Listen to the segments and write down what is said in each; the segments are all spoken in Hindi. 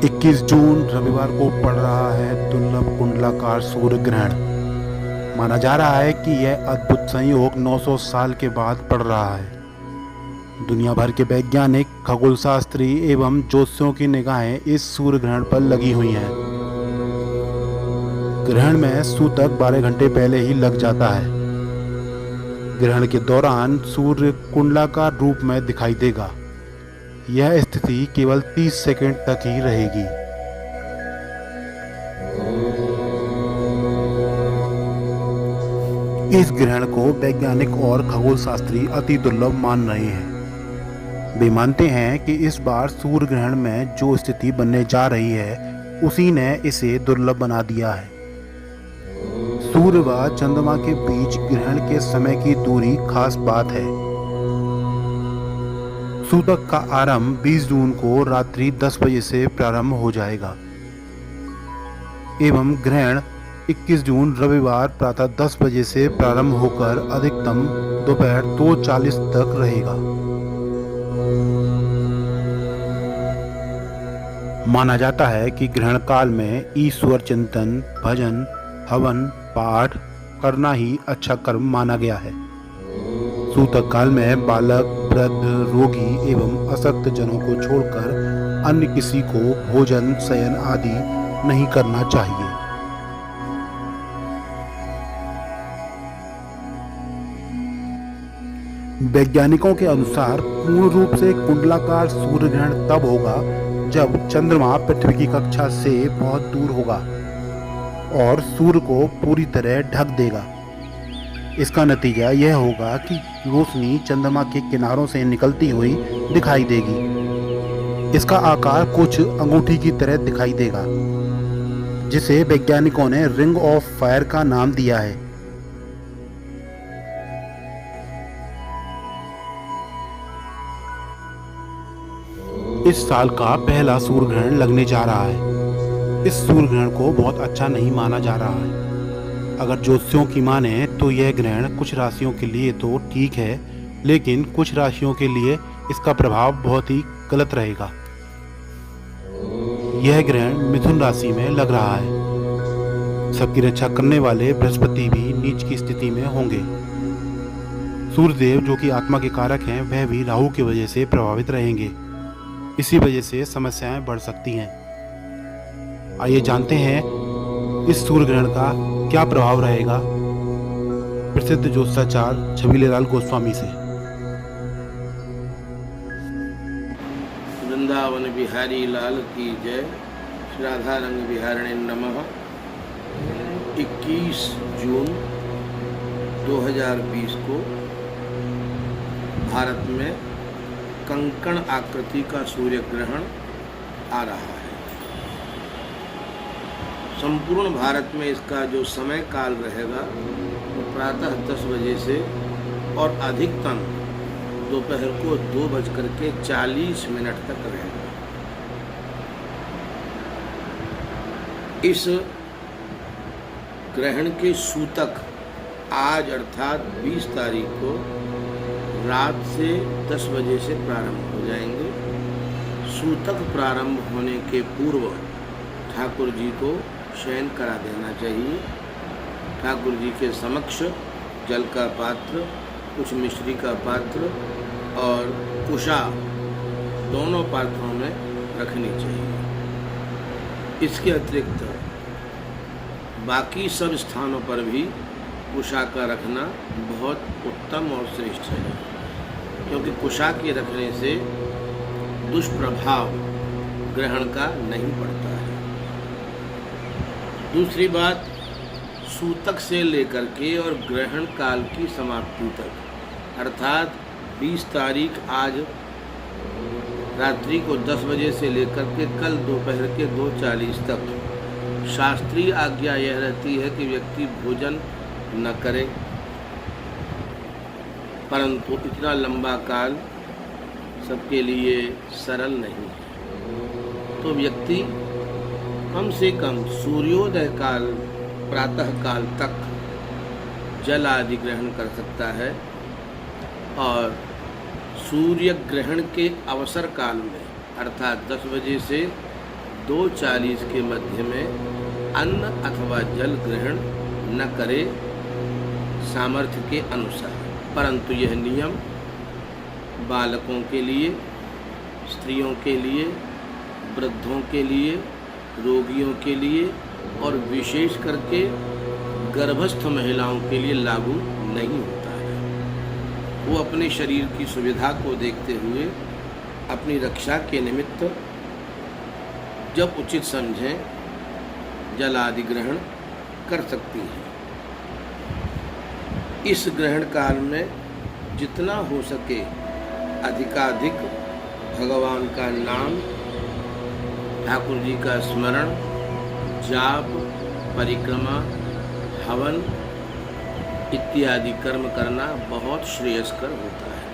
21 जून रविवार को पड़ रहा है दुर्लभ कुंडलाकार सूर्य ग्रहण। माना जा रहा है कि यह अद्भुत संयोग 900 साल के बाद पड़ रहा है। दुनिया भर के वैज्ञानिक, खगोलशास्त्री एवं ज्योतिषियों की निगाहें इस सूर्य ग्रहण पर लगी हुई हैं। ग्रहण में सूतक 12 घंटे पहले ही लग जाता है। ग्रहण के दौरान सूर्य कुंडलाकार रूप में दिखाई देगा। यह स्थिति केवल 30 सेकंड तक ही रहेगी। इस ग्रहण को वैज्ञानिक और खगोलशास्त्री अति दुर्लभ मान रहे हैं। वे मानते हैं कि इस बार सूर्य ग्रहण में जो स्थिति बनने जा रही है उसी ने इसे दुर्लभ बना दिया है। सूर्य व चंद्रमा के बीच ग्रहण के समय की दूरी खास बात है। सूतक का आरंभ 20 जून को रात्रि 10 बजे से प्रारंभ हो जाएगा एवं ग्रहण 21 जून रविवार प्रातः 10 बजे से प्रारंभ होकर अधिकतम दोपहर 2:40 तक रहेगा। माना जाता है कि ग्रहण काल में ईश्वर चिंतन, भजन, हवन, पाठ करना ही अच्छा कर्म माना गया है। सूतक काल में बालक, वृद्ध, रोगी एवं अशक्त जनों को छोड़कर अन्य किसी को भोजन, शयन आदि नहीं करना चाहिए। वैज्ञानिकों के अनुसार पूर्ण रूप से कुंडलाकार सूर्य ग्रहण तब होगा जब चंद्रमा पृथ्वी की कक्षा से बहुत दूर होगा और सूर्य को पूरी तरह ढक देगा। इसका नतीजा यह होगा कि रोशनी चंद्रमा के किनारों से निकलती हुई दिखाई देगी। इसका आकार कुछ अंगूठी की तरह दिखाई देगा, जिसे वैज्ञानिकों ने रिंग ऑफ फायर का नाम दिया है। इस साल का पहला सूर्य ग्रहण लगने जा रहा है। इस सूर्य ग्रहण को बहुत अच्छा नहीं माना जा रहा है। अगर ज्योतिषियों की माने तो यह ग्रहण कुछ राशियों के लिए तो ठीक है, लेकिन कुछ राशियों के लिए इसका प्रभाव बहुत ही गलत रहेगा। यह ग्रहण मिथुन राशि में लग रहा है। सबकी रक्षा करने वाले बृहस्पति भी नीच की स्थिति में होंगे। सूर्यदेव जो कि आत्मा के कारक हैं, वह भी राहु की वजह से प्रभावित रहेंगे। इसी वजह से समस्याएं बढ़ सकती हैं। आइए जानते हैं इस सूर्य ग्रहण का क्या प्रभाव रहेगा प्रसिद्ध ज्योतिषाचार्य छबीलेलाल गोस्वामी से। वृंदावन बिहारी लाल की जय। राधा रंग बिहारणे नमः। 21 जून 2020 को भारत में कंकण आकृति का सूर्य ग्रहण आ रहा है। संपूर्ण भारत में इसका जो समय काल रहेगा वो प्रातः 10 बजे से और अधिकतम दोपहर को 2:40 तक रहेगा। इस ग्रहण के सूतक आज अर्थात 20 तारीख को रात से 10 बजे से प्रारंभ हो जाएंगे। सूतक प्रारंभ होने के पूर्व ठाकुर जी को शयन करा देना चाहिए। ठाकुर जी के समक्ष जल का पात्र, कुछ मिश्री का पात्र और कुशा दोनों पात्रों में रखनी चाहिए। इसके अतिरिक्त बाकी सब स्थानों पर भी कुशा का रखना बहुत उत्तम और श्रेष्ठ है, क्योंकि कुशा के रखने से दुष्प्रभाव ग्रहण का नहीं पड़ता है। दूसरी बात, सूतक से लेकर के और ग्रहण काल की समाप्ति तक अर्थात 20 तारीख आज रात्रि को 10 बजे से लेकर के कल दोपहर के 2:40 तक शास्त्रीय आज्ञा यह रहती है कि व्यक्ति भोजन न करे, परंतु इतना लंबा काल सबके लिए सरल नहीं है। तो व्यक्ति कम से कम सूर्योदय काल प्रातः काल तक जल आदि ग्रहण कर सकता है और सूर्य ग्रहण के अवसर काल में अर्थात 10 बजे से 2:40 के मध्य में अन्न अथवा जल ग्रहण न करे सामर्थ्य के अनुसार, परंतु यह नियम बालकों के लिए, स्त्रियों के लिए, वृद्धों के लिए, रोगियों के लिए और विशेष करके गर्भस्थ महिलाओं के लिए लागू नहीं होता है। वो अपने शरीर की सुविधा को देखते हुए अपनी रक्षा के निमित्त जब उचित समझें जल आदि ग्रहण कर सकती हैं। इस ग्रहण काल में जितना हो सके अधिकाधिक भगवान का नाम, ठाकुर जी का स्मरण, जाप, परिक्रमा, हवन इत्यादि कर्म करना बहुत श्रेयस्कर होता है।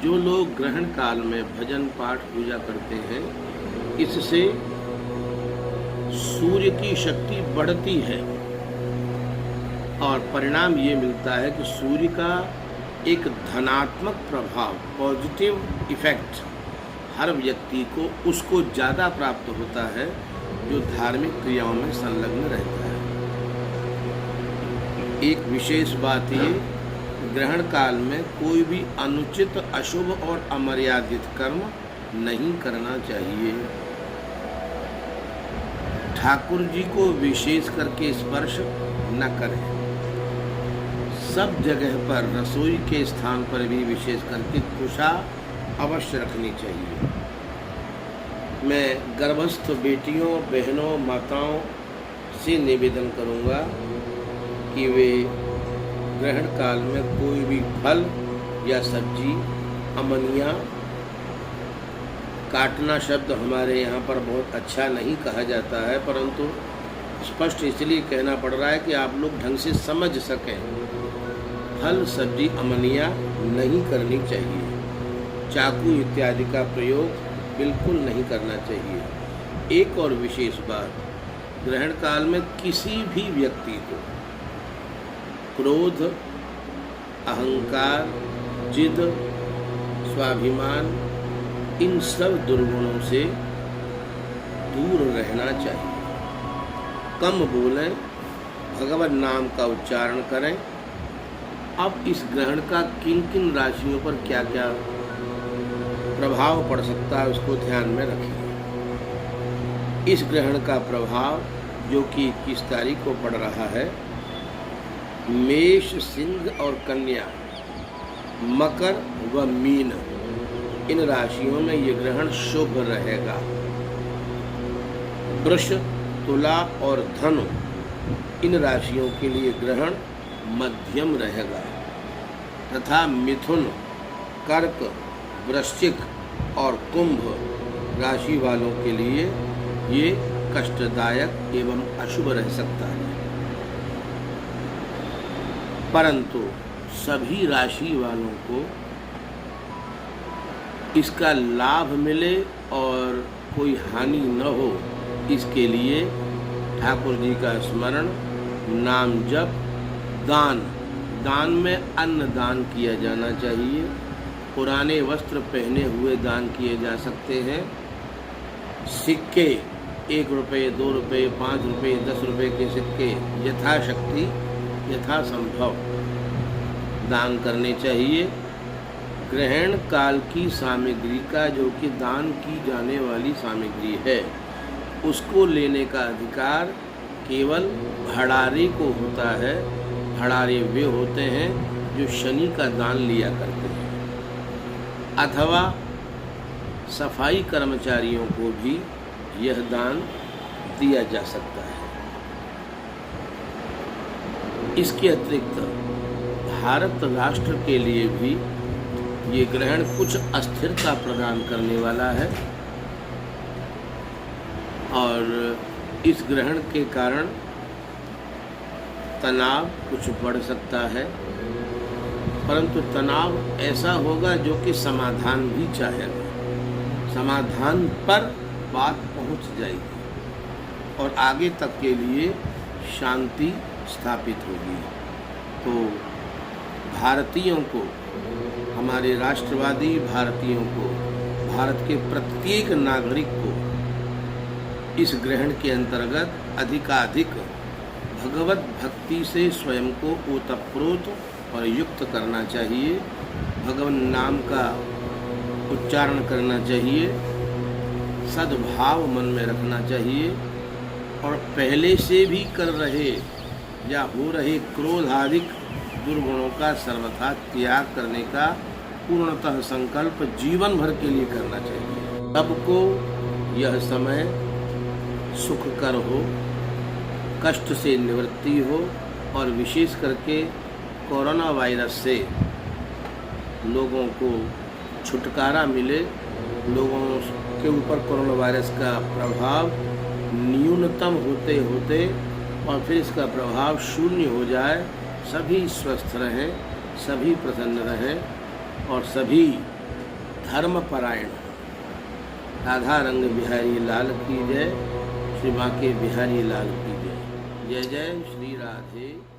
जो लोग ग्रहण काल में भजन पाठ पूजा करते हैं, इससे सूर्य की शक्ति बढ़ती है और परिणाम ये मिलता है कि सूर्य का एक धनात्मक प्रभाव, पॉजिटिव इफेक्ट हर व्यक्ति को उसको ज़्यादा प्राप्त होता है जो धार्मिक क्रियाओं में संलग्न रहता है। एक विशेष बात ये, ग्रहण काल में कोई भी अनुचित, अशुभ और अमर्यादित कर्म नहीं करना चाहिए। ठाकुर जी को विशेष करके स्पर्श न करें। सब जगह पर, रसोई के स्थान पर भी विशेष करके कुशा अवश्य रखनी चाहिए। मैं गर्भस्थ बेटियों, बहनों, माताओं से निवेदन करूंगा कि वे ग्रहण काल में कोई भी फल या सब्जी, अमनिया, काटना शब्द हमारे यहाँ पर बहुत अच्छा नहीं कहा जाता है, परंतु स्पष्ट इसलिए कहना पड़ रहा है कि आप लोग ढंग से समझ सकें। फल, सब्जी, अमनिया नहीं करनी चाहिए। चाकू इत्यादि का प्रयोग बिल्कुल नहीं करना चाहिए। एक और विशेष बात, ग्रहण काल में किसी भी व्यक्ति को क्रोध, अहंकार, जिद, स्वाभिमान, इन सब दुर्गुणों से दूर रहना चाहिए। कम बोलें, भगवत नाम का उच्चारण करें। अब इस ग्रहण का किन किन राशियों पर क्या क्या प्रभाव पड़ सकता है उसको ध्यान में रखिए। इस ग्रहण का प्रभाव जो कि 21 तारीख को पड़ रहा है, मेष, सिंह और कन्या, मकर व मीन, इन राशियों में ये ग्रहण शुभ रहेगा। वृष, तुला और धनु, इन राशियों के लिए ग्रहण मध्यम रहेगा तथा मिथुन, कर्क, वृश्चिक और कुंभ राशि वालों के लिए ये कष्टदायक एवं अशुभ रह सकता है। परंतु सभी राशि वालों को इसका लाभ मिले और कोई हानि न हो, इसके लिए ठाकुर जी का स्मरण, नाम जप, दान में अन्न दान किया जाना चाहिए। पुराने वस्त्र पहने हुए दान किए जा सकते हैं। सिक्के, 1 रुपये, 2 रुपये, 5 रुपये, 10 रुपये के सिक्के यथाशक्ति, यथासंभव दान करने चाहिए। ग्रहण काल की सामग्री का, जो कि दान की जाने वाली सामग्री है, उसको लेने का अधिकार केवल भंडारी को होता है। भंडारी वे होते हैं जो शनि का दान लिया करते हैं, अथवा सफाई कर्मचारियों को भी यह दान दिया जा सकता है। इसके अतिरिक्त भारत राष्ट्र के लिए भी ये ग्रहण कुछ अस्थिरता प्रदान करने वाला है और इस ग्रहण के कारण तनाव कुछ बढ़ सकता है, परंतु तनाव ऐसा होगा जो कि समाधान भी चाहेगा। समाधान पर बात पहुंच जाएगी और आगे तक के लिए शांति स्थापित होगी। तो भारतीयों को, हमारे राष्ट्रवादी भारतीयों को, भारत के प्रत्येक नागरिक को इस ग्रहण के अंतर्गत अधिकाधिक भगवत भक्ति से स्वयं को ओतप्रोत और युक्त करना चाहिए। भगवान नाम का उच्चारण करना चाहिए, सद्भाव मन में रखना चाहिए और पहले से भी कर रहे या हो रहे क्रोधाधिक दुर्गुणों का सर्वथा त्याग करने का पूर्णतः संकल्प जीवन भर के लिए करना चाहिए। सबको यह समय सुखकर हो, कष्ट से निवृत्ति हो और विशेष करके कोरोना वायरस से लोगों को छुटकारा मिले, लोगों के ऊपर कोरोना वायरस का प्रभाव न्यूनतम होते होते और फिर इसका प्रभाव शून्य हो जाए, सभी स्वस्थ रहें, सभी प्रसन्न रहें और सभी धर्मपरायण। राधा रंग बिहारी लाल की जय, श्री बांके बिहारी लाल की जय। जय जय श्री राधे।